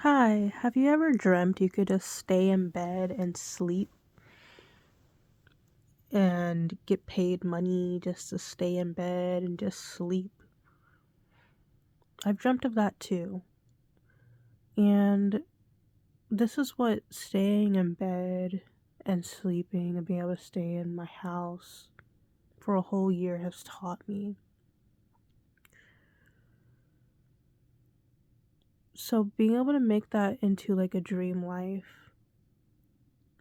Hi, have you ever dreamt you could just stay in bed and sleep and get paid money just to stay in bed and just sleep? I've dreamt of that too. And this is what staying in bed and sleeping and being able to stay in my house for a whole year has taught me. So being able to make that into like a dream life,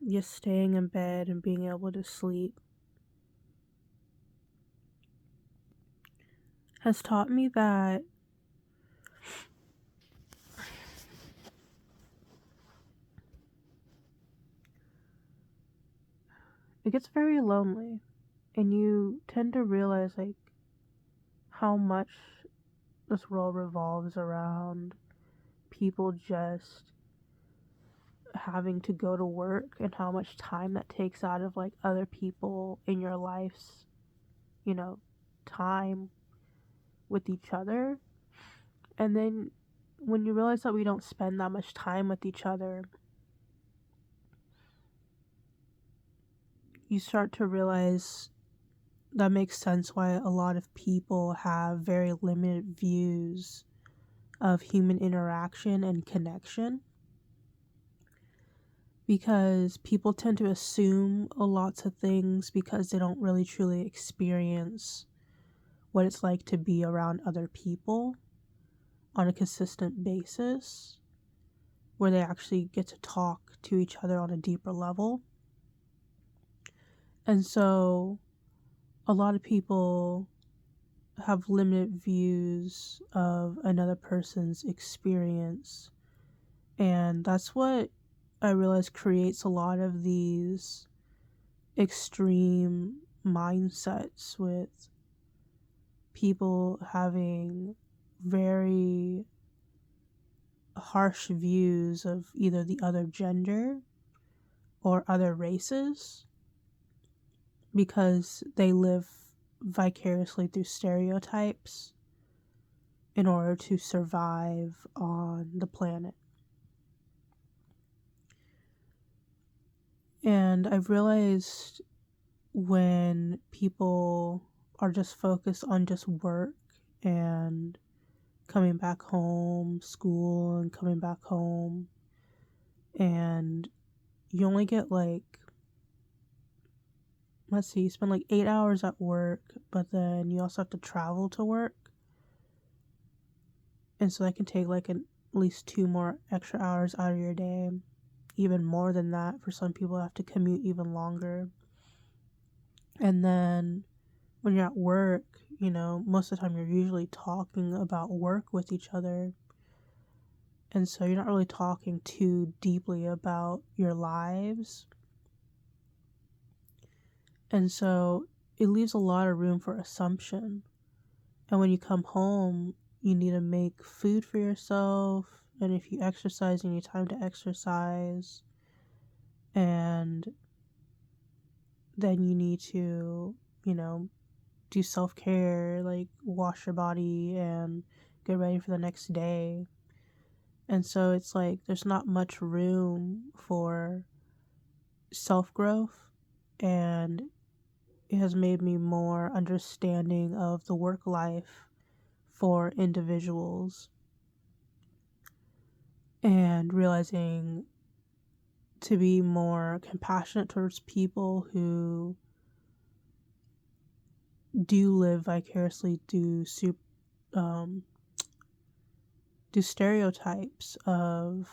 just staying in bed and being able to sleep, has taught me that it gets very lonely, and you tend to realize like how much this world revolves around people just having to go to work, and how much time that takes out of like other people in your life's, you know, time with each other. And then when you realize that we don't spend that much time with each other, you start to realize that makes sense why a lot of people have very limited views of human interaction and connection, because people tend to assume lots of things because they don't really truly experience what it's like to be around other people on a consistent basis, where they actually get to talk to each other on a deeper level. And so a lot of people have limited views of another person's experience, and that's what I realize creates a lot of these extreme mindsets, with people having very harsh views of either the other gender or other races, because they live vicariously through stereotypes in order to survive on the planet. And I've realized when people are just focused on just work and coming back home, school, and coming back home, and you only get like, let's see, you spend like 8 hours at work, but then you also have to travel to work. And so that can take like at least 2 more extra hours out of your day, even more than that. For some people, have to commute even longer. And then when you're at work, most of the time you're usually talking about work with each other. And so you're not really talking too deeply about your lives. And so it leaves a lot of room for assumption. And when you come home, you need to make food for yourself. And if you exercise, you need time to exercise. And then you need to, do self-care, like wash your body and get ready for the next day. And so it's like there's not much room for self-growth, and it has made me more understanding of the work life for individuals, and realizing to be more compassionate towards people who do live vicariously um, do stereotypes of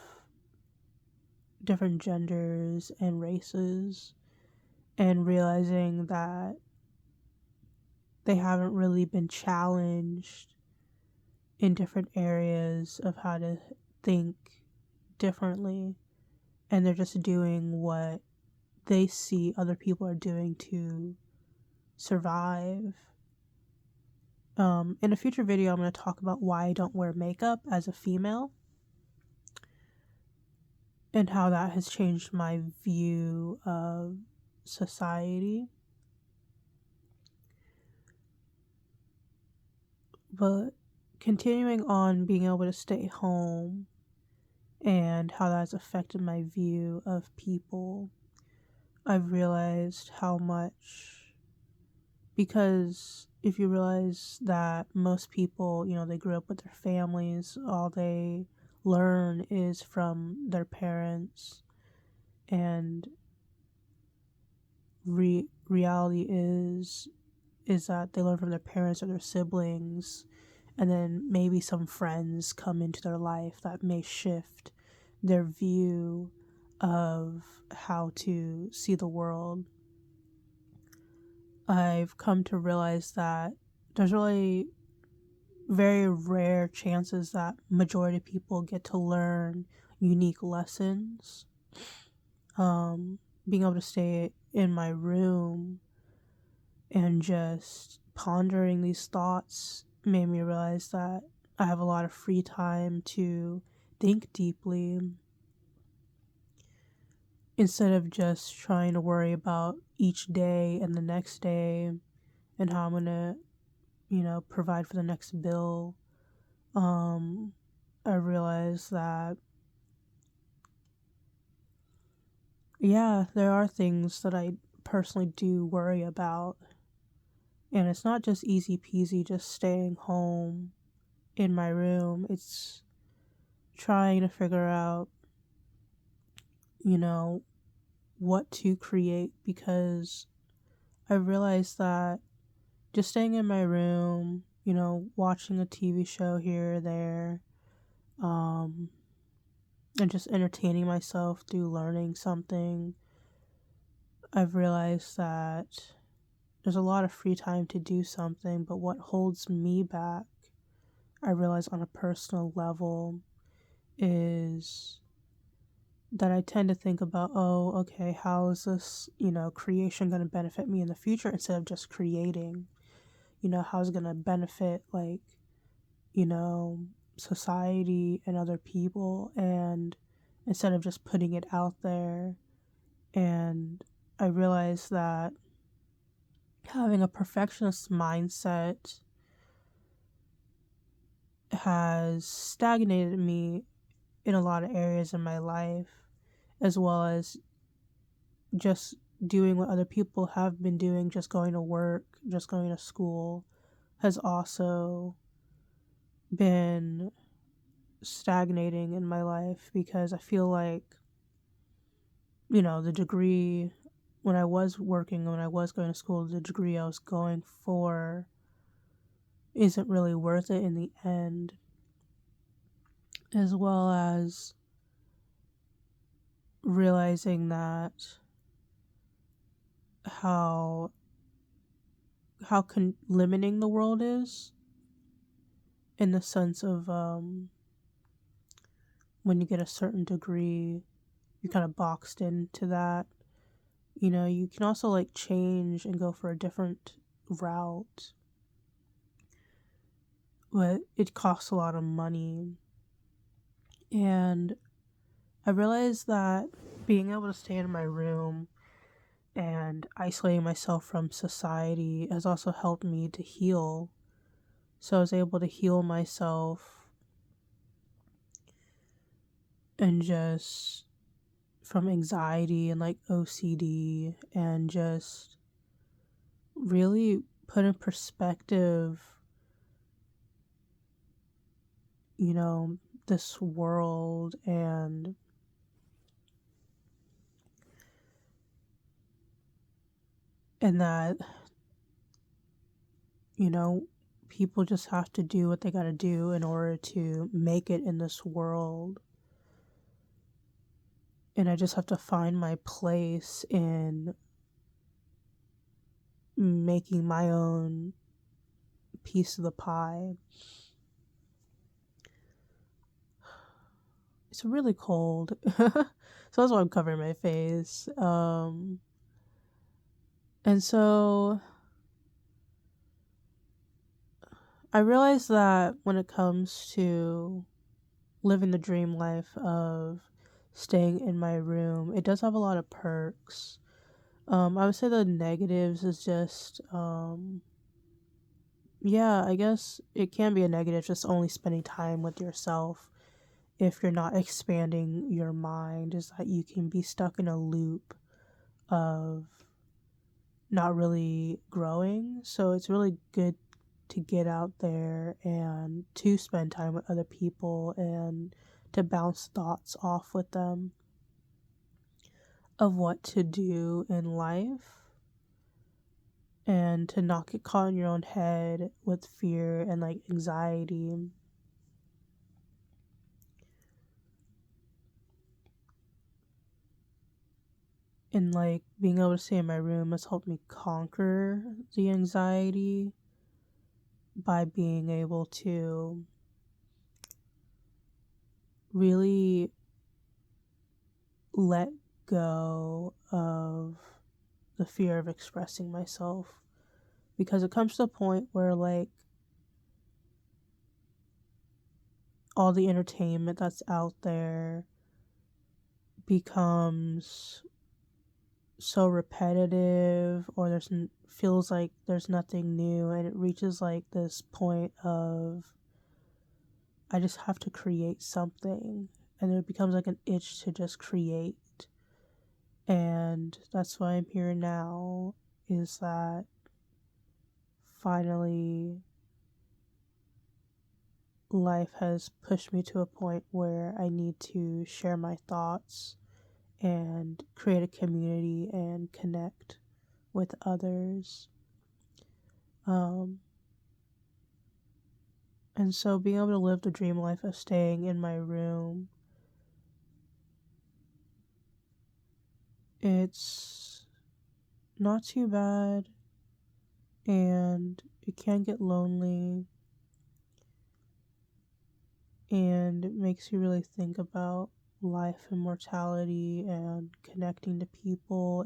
different genders and races, and realizing that they haven't really been challenged in different areas of how to think differently, and they're just doing what they see other people are doing to survive. In a future video, I'm going to talk about why I don't wear makeup as a female, and how that has changed my view of society. But continuing on being able to stay home and how that's affected my view of people. I've realized how much, because if you realize that most people, they grew up with their families, all they learn is from their parents, and reality is that they learn from their parents or their siblings, and then maybe some friends come into their life that may shift their view of how to see the world. I've come to realize that there's really very rare chances that majority of people get to learn unique lessons. Being able to stay in my room and just pondering these thoughts made me realize that I have a lot of free time to think deeply instead of just trying to worry about each day and the next day and how I'm going to, provide for the next bill. I realized that, yeah, there are things that I personally do worry about. And it's not just easy peasy just staying home in my room. It's trying to figure out, what to create, because I realized that just staying in my room, watching a TV show here or there, and just entertaining myself through learning something, I've realized that there's a lot of free time to do something, but what holds me back, I realize on a personal level, is that I tend to think about, oh, okay, how is this, creation going to benefit me in the future, instead of just creating, how is it going to benefit, like, society and other people, and instead of just putting it out there. And I realized that having a perfectionist mindset has stagnated me in a lot of areas in my life, as well as just doing what other people have been doing, just going to work, just going to school, has also been stagnating in my life, because I feel like, the degree, when I was working, when I was going to school, the degree I was going for isn't really worth it in the end, as well as realizing that how limiting the world is, in the sense of when you get a certain degree, you're kind of boxed into that. You can also like change and go for a different route, but it costs a lot of money. And I realized that being able to stay in my room and isolating myself from society has also helped me to heal. So I was able to heal myself and just from anxiety and like OCD, and just really put in perspective, this world, and that, people just have to do what they gotta do in order to make it in this world. And I just have to find my place in making my own piece of the pie. It's really cold. So that's why I'm covering my face. And so I realized that when it comes to living the dream life of staying in my room, it does have a lot of perks. I would say the negatives is just, yeah, I guess it can be a negative, just only spending time with yourself if you're not expanding your mind, is that you can be stuck in a loop of not really growing. So it's really good to get out there and to spend time with other people and to bounce thoughts off with them of what to do in life, and to not get caught in your own head with fear and like anxiety. And like being able to stay in my room has helped me conquer the anxiety by being able to really let go of the fear of expressing myself, because it comes to a point where like all the entertainment that's out there becomes so repetitive, or feels like there's nothing new, and it reaches like this point of I just have to create something, and it becomes like an itch to just create. And that's why I'm here now, is that finally life has pushed me to a point where I need to share my thoughts and create a community and connect with others. And so being able to live the dream life of staying in my room, it's not too bad, and it can get lonely, and it makes you really think about life and mortality and connecting to people,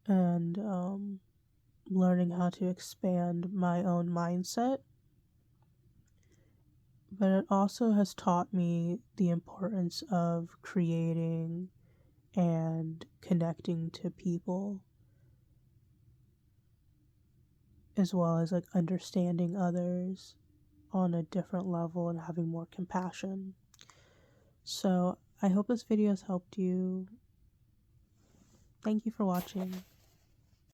and learning how to expand my own mindset. But it also has taught me the importance of creating and connecting to people, as well as like understanding others on a different level and having more compassion. So I hope this video has helped you. Thank you for watching.